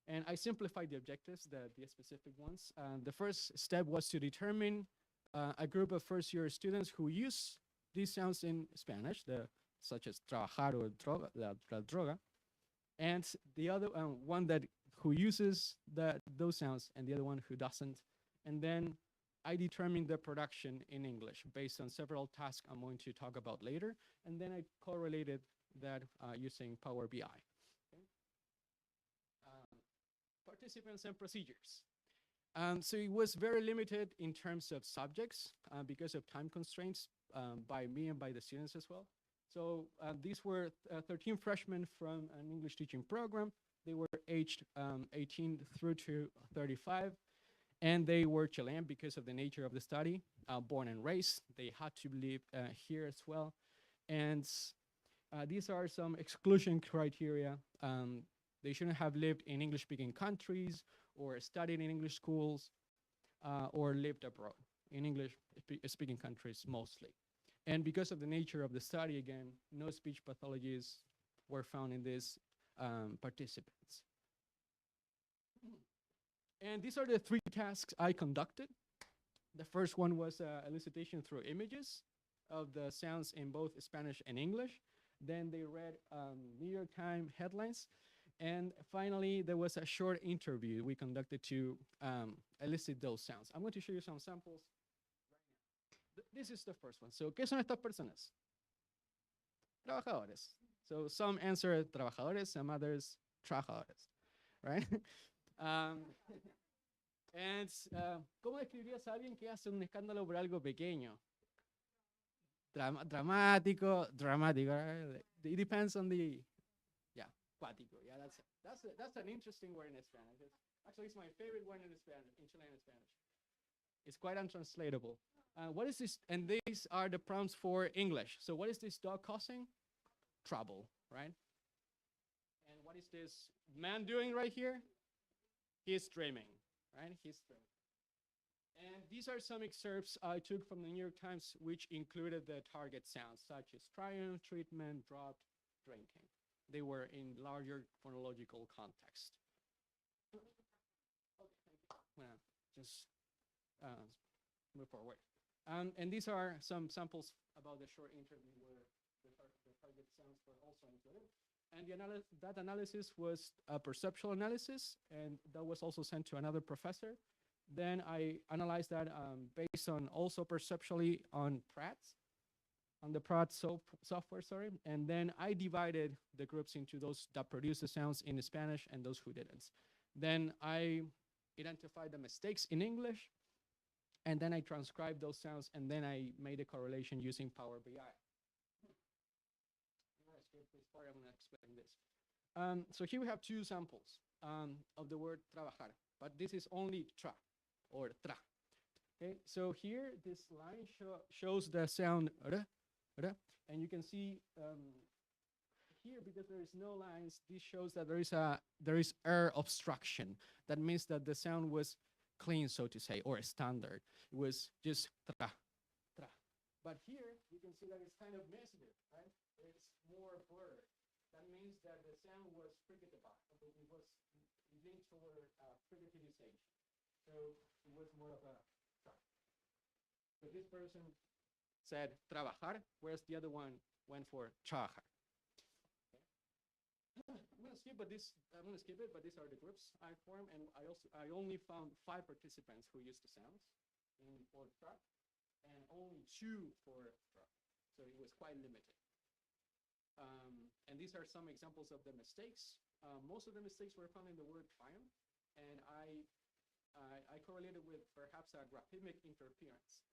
Speaker 6: And I simplified the objectives, the specific ones. The first step was to determine a group of first-year students who use these sounds in Spanish, such as trabajar or droga, la droga, and the other one who uses those sounds, and the other one who doesn't. And then I determined the production in English based on several tasks I'm going to talk about later, and then I correlated that using Power BI. Okay. Participants and procedures. So it was very limited in terms of subjects because of time constraints by me and by the students as well. So these were 13 freshmen from an English teaching program. They were aged 18 through to 35. And they were Chilean because of the nature of the study, born and raised. They had to live here as well. And these are some exclusion criteria. They shouldn't have lived in English-speaking countries or studied in English schools or lived abroad in English-speaking countries mostly. And because of the nature of the study, again, no speech pathologies were found in these participants. And these are the three tasks I conducted. The first one was elicitation through images of the sounds in both Spanish and English. Then they read New York Times headlines. And finally, there was a short interview we conducted to elicit those sounds. I'm going to show you some samples right now. This is the first one. So, ¿qué son estas personas? Trabajadores. So some answer trabajadores, some others trabajadores, right? And ¿cómo describirías a alguien que hace un escándalo por algo pequeño? Dramático. It depends on the, yeah, cuático. Yeah, that's an interesting word in Spanish. Actually, it's my favorite word in Spanish, in Chilean Spanish. It's quite untranslatable. What is this? And these are the prompts for English. So what is this dog causing? Trouble, right? And what is this man doing right here? He's dreaming, right? He's dreaming. And these are some excerpts I took from the New York Times, which included the target sounds, such as triumph, treatment, dropped, drinking. They were in larger phonological context. Okay, thank you. I'm gonna just move forward. And these are some samples about the short interview where the target sounds were also included. And that analysis was a perceptual analysis, and that was also sent to another professor. Then I analyzed that based on also perceptually on Pratt's, on the Pratt software, sorry. And then I divided the groups into those that produce the sounds in Spanish and those who didn't. Then I identified the mistakes in English, and then I transcribed those sounds, and then I made a correlation using Power BI. I'm going to explain this. So here we have two samples of the word trabajar, but this is only tra or tra. Okay, so here this line shows the sound r, and you can see here, because there is no lines, this shows that there is obstruction. That means that the sound was clean, so to say, or standard. It was just tra, tra. But here you can see that it's kind of messy, right? It's more blurred. That means that the sound was fricativa. It was linked toward fricativization. So it was more of a tra. So this person said trabajar, whereas the other one went for trabajar. Okay. I'm gonna skip it, but these are the groups I formed, and I only found 5 participants who used the sounds for tra, and only 2 for tra. So it was quite limited. And these are some examples of the mistakes. Most of the mistakes were found in the word triumph, and I correlated with perhaps a graphemic interference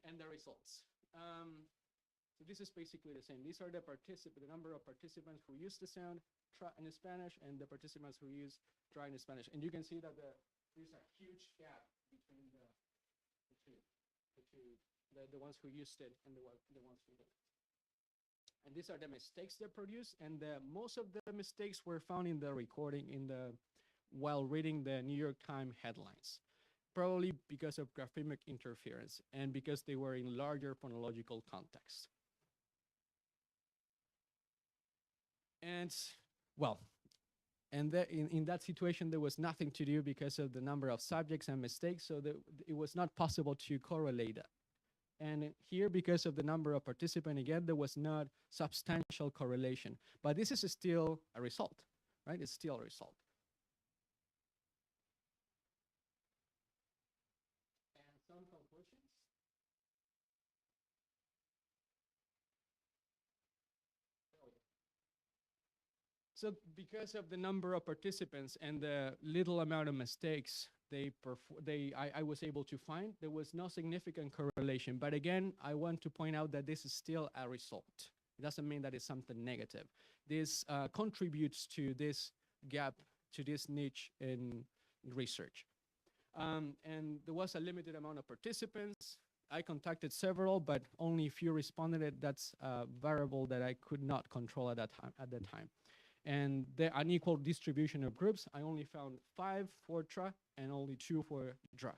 Speaker 6: and the results. So this is basically the same. These are the number of participants who use the sound tra in Spanish and the participants who use tra in Spanish. And you can see that there's a huge gap between the ones who used it and the ones who didn't. And these are the mistakes they produce, and most of the mistakes were found in the recording while reading the New York Times headlines, probably because of graphemic interference and because they were in larger phonological context. And well, and in that situation, there was nothing to do because of the number of subjects and mistakes, so that it was not possible to correlate that. And here, because of the number of participants, again, there was not substantial correlation. But this is still a result, right? It's still a result. And some conclusions. So because of the number of participants and the little amount of mistakes I was able to find, there was no significant correlation. But again, I want to point out that this is still a result. It doesn't mean that it's something negative. This contributes to this gap, to this niche in research. And there was a limited amount of participants. I contacted several, but only a few responded. That's a variable that I could not control at that time. And the unequal distribution of groups, I only found 5 for tra and only 2 for dra.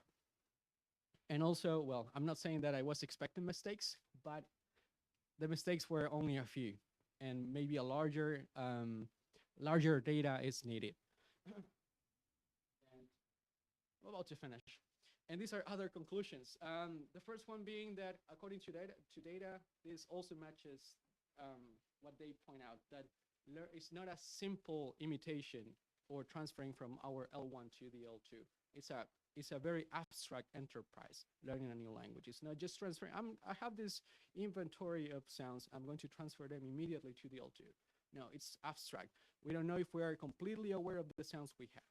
Speaker 6: And also, well, I'm not saying that I was expecting mistakes, but the mistakes were only a few, and maybe a larger data is needed. And we're about to finish. And these are other conclusions. The first one being that according to data, this also matches what they point out, that it's not a simple imitation or transferring from our L1 to the L2. It's a very abstract enterprise, learning a new language. It's not just transferring. I have this inventory of sounds. I'm going to transfer them immediately to the L2. No, it's abstract. We don't know if we are completely aware of the sounds we have.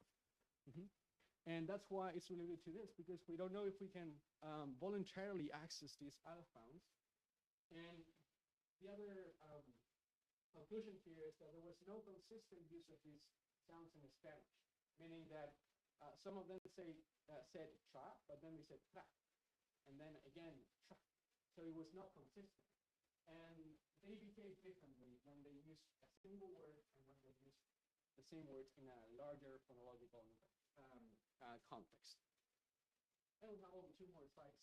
Speaker 6: And that's why it's related to this, because we don't know if we can voluntarily access these allophones. And the other conclusion here is that there was no consistent use of these sounds in Spanish, meaning that some of them said tra, but then they said tra, and then again tra. So it was not consistent. And they behave differently when they use a single word and when they use the same words in a larger phonological context. And we have only 2 more slides.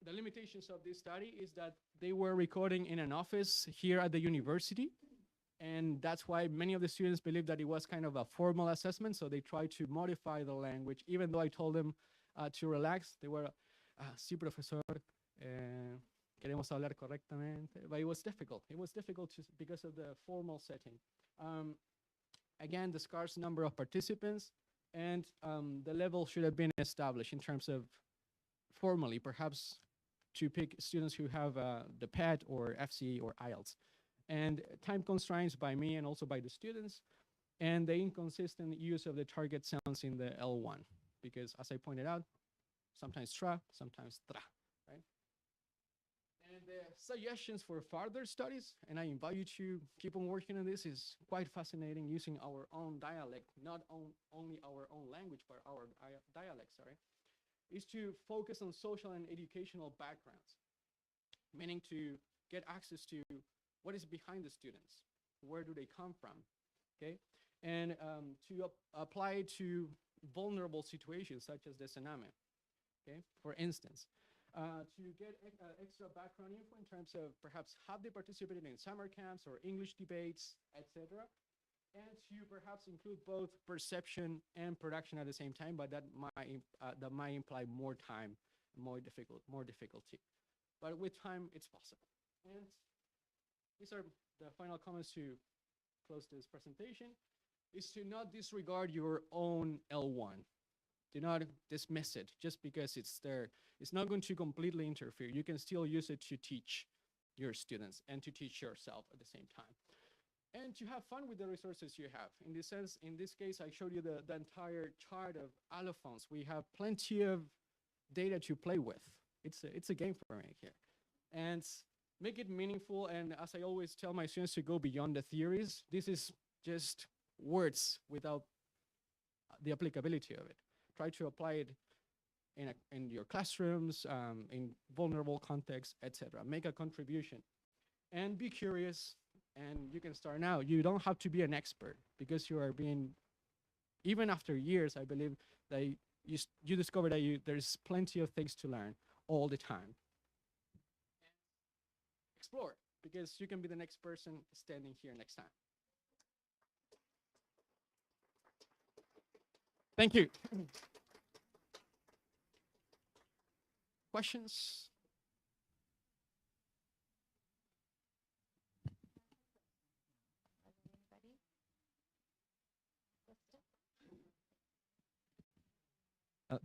Speaker 6: The limitations of this study is that they were recording in an office here at the university. And that's why many of the students believe that it was kind of a formal assessment. So they tried to modify the language, even though I told them to relax. They were, sí, profesor, queremos hablar correctamente. But it was difficult. It was difficult because of the formal setting. Again, the scarce number of participants, and the level should have been established in terms of formally, perhaps to pick students who have the PET or FCE or IELTS. And time constraints by me and also by the students, and the inconsistent use of the target sounds in the L1, because as I pointed out, sometimes tra, sometimes tra, right? And the suggestions for further studies, and I invite you to keep on working on this, is quite fascinating, using our own dialect, not only our own language, but our dialect, sorry, is to focus on social and educational backgrounds, meaning to get access to what is behind the students, where do they come from, okay? And to apply it to vulnerable situations such as the tsunami, okay? For instance, to get extra background info in terms of perhaps have they participated in summer camps or English debates, etc. And to perhaps include both perception and production at the same time, but that might imply more time, more difficulty. But with time, it's possible. And these are the final comments to close this presentation, is to not disregard your own L1. Do not dismiss it just because it's there. It's not going to completely interfere. You can still use it to teach your students and to teach yourself at the same time. And to have fun with the resources you have. In this sense, in this case, I showed you the entire chart of allophones. We have plenty of data to play with. It's a game for me here. And make it meaningful, and as I always tell my students, to go beyond the theories. This is just words without the applicability of it. Try to apply it in your classrooms, in vulnerable contexts, etc. Make a contribution. And be curious, and you can start now. You don't have to be an expert, because you are being, even after years, I believe that you discover that there's plenty of things to learn all the time. Explore, because you can be the next person standing here next time. Thank you. Questions?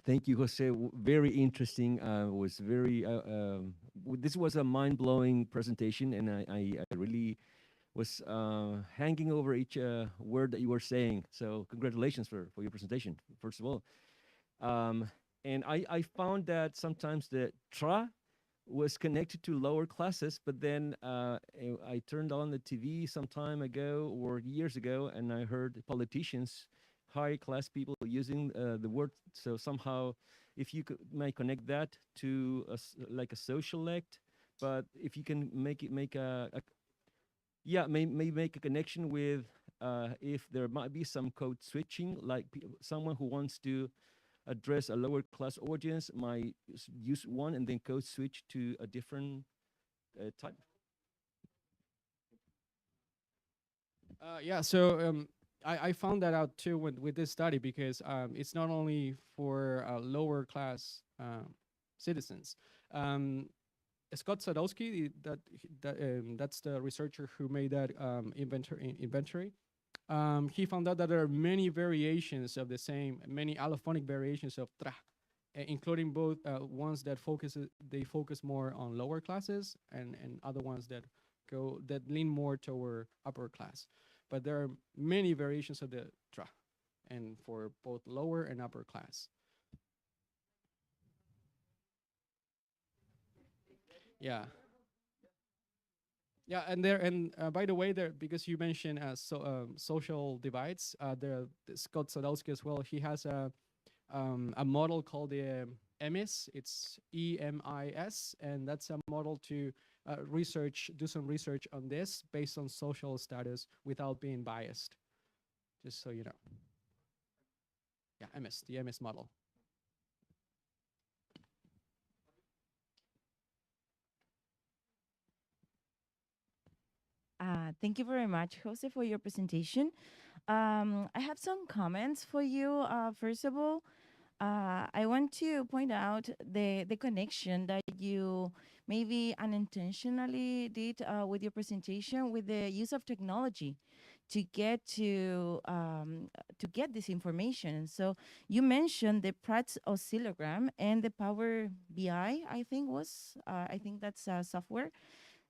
Speaker 7: Thank you, Jose. Very interesting. Was very. This was a mind-blowing presentation, and I really was hanging over each word that you were saying. So congratulations for your presentation, first of all. And I found that sometimes the tra was connected to lower classes, but then I turned on the TV some time ago or years ago, and I heard politicians, high class people using the word. So somehow, if you might connect that to like a social act, but if you can make a connection with if there might be some code switching, like someone who wants to address a lower class audience might use one and then code switch to a different type.
Speaker 6: Yeah, so I found that out too with this study, because it's not only for lower class citizens. Scott Sadowski, that's the researcher who made that inventory. He found out that there are many variations of the same, many allophonic variations of tra, including both ones that focus more on lower classes and other ones that lean more toward upper class. But there are many variations of the tra, and for both lower and upper class. Yeah. Yeah, and by the way, because you mentioned social divides, Scott Sadowski as well. He has a model called the EMIS. It's EMIS, and that's a model to do some research on this based on social status without being biased. Just so you know. Yeah, the EMIS model.
Speaker 3: Thank you very much, Jose, for your presentation. I have some comments for you. First of all, I want to point out the connection that you maybe unintentionally did with your presentation with the use of technology to get this information. So you mentioned the Pratt's oscillogram and the Power BI. I think that's software.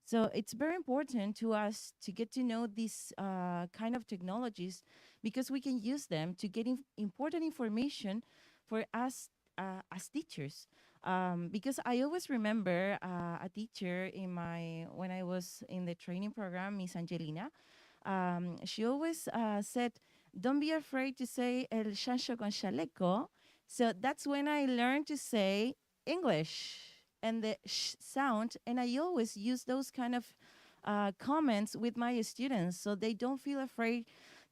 Speaker 3: So it's very important to us to get to know these kind of technologies because we can use them to get important information for us as teachers. Because I always remember a teacher when I was in the training program, Miss Angelina. She always said, "Don't be afraid to say el chancho con chaleco." So that's when I learned to say English and the sh sound, and I always use those kind of comments with my students so they don't feel afraid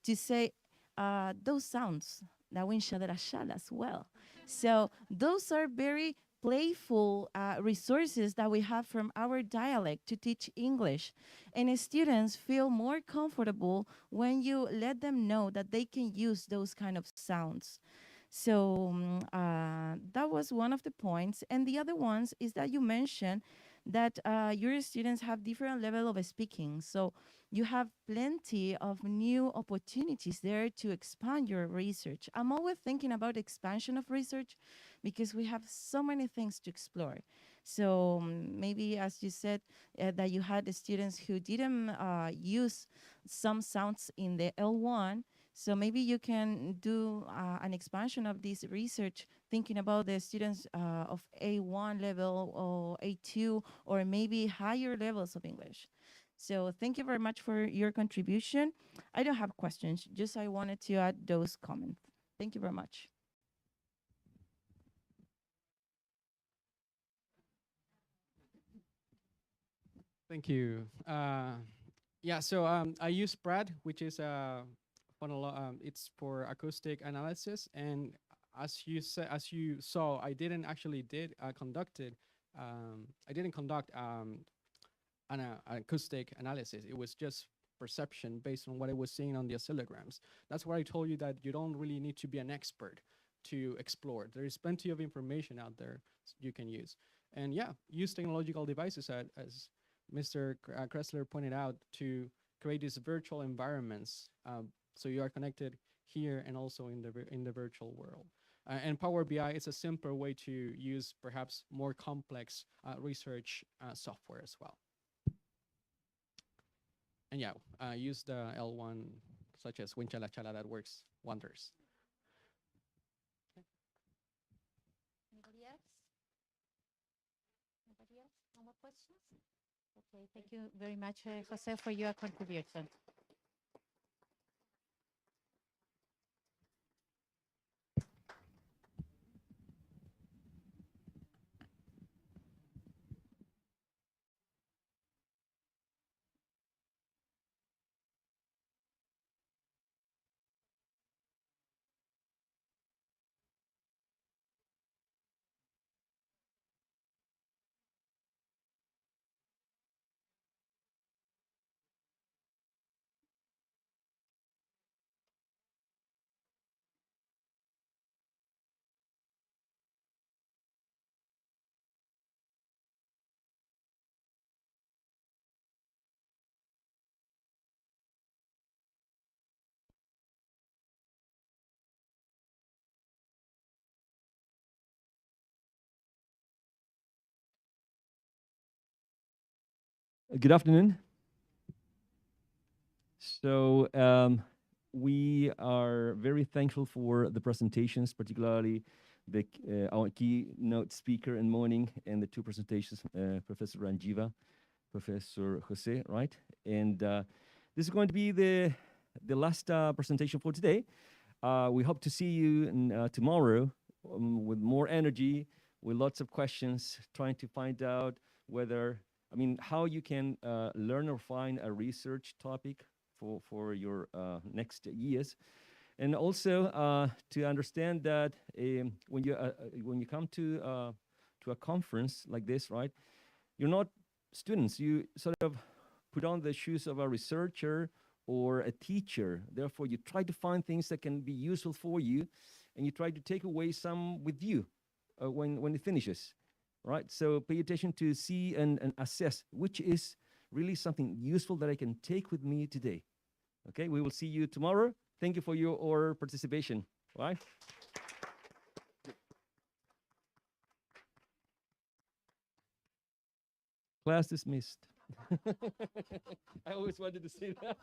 Speaker 3: to say those sounds, la wincha de la shala as well. So those are very playful resources that we have from our dialect to teach English. And students feel more comfortable when you let them know that they can use those kind of sounds. So that was one of the points. And the other ones is that you mentioned that your students have different level of speaking. So you have plenty of new opportunities there to expand your research. I'm always thinking about expansion of research because we have so many things to explore. So maybe, as you said, that you had the students who didn't use some sounds in the L1. So maybe you can do an expansion of this research, thinking about the students of A1 level or A2, or maybe higher levels of English. So thank you very much for your contribution. I don't have questions, just I wanted to add those comments. Thank you very much.
Speaker 6: Thank you. Yeah, so I use Brad, which is it's for acoustic analysis, and as you saw, I didn't actually I didn't conduct an acoustic analysis. It was just perception based on what I was seeing on the oscillograms. That's why I told you that you don't really need to be an expert to explore. There is plenty of information out there you can use. And yeah, use technological devices as Mr. Kressler pointed out to create these virtual environments. So you are connected here and also in the virtual world. And Power BI is a simpler way to use perhaps more complex research software as well. And yeah, use the L1 such as Winchala Chala, that works wonders.
Speaker 5: Anybody else? Anybody else? No more questions? Okay, thank you very much, Jose, for your contribution.
Speaker 7: Good afternoon. So we are very thankful for the presentations, particularly our keynote speaker in morning and the two presentations, Professor Giba, Professor Jose, right? And this is going to be the last presentation for today. We hope to see you tomorrow with more energy, with lots of questions, trying to find out how you can learn or find a research topic for your next years. And also to understand that when you come to a conference like this, right, you're not students. You sort of put on the shoes of a researcher or a teacher. Therefore, you try to find things that can be useful for you. and you try to take away some with you when it finishes, right? So pay attention to see and assess which is really something useful that I can take with me today. Okay, we will see you tomorrow. Thank you for your participation. Right? Class dismissed. I always wanted to say that.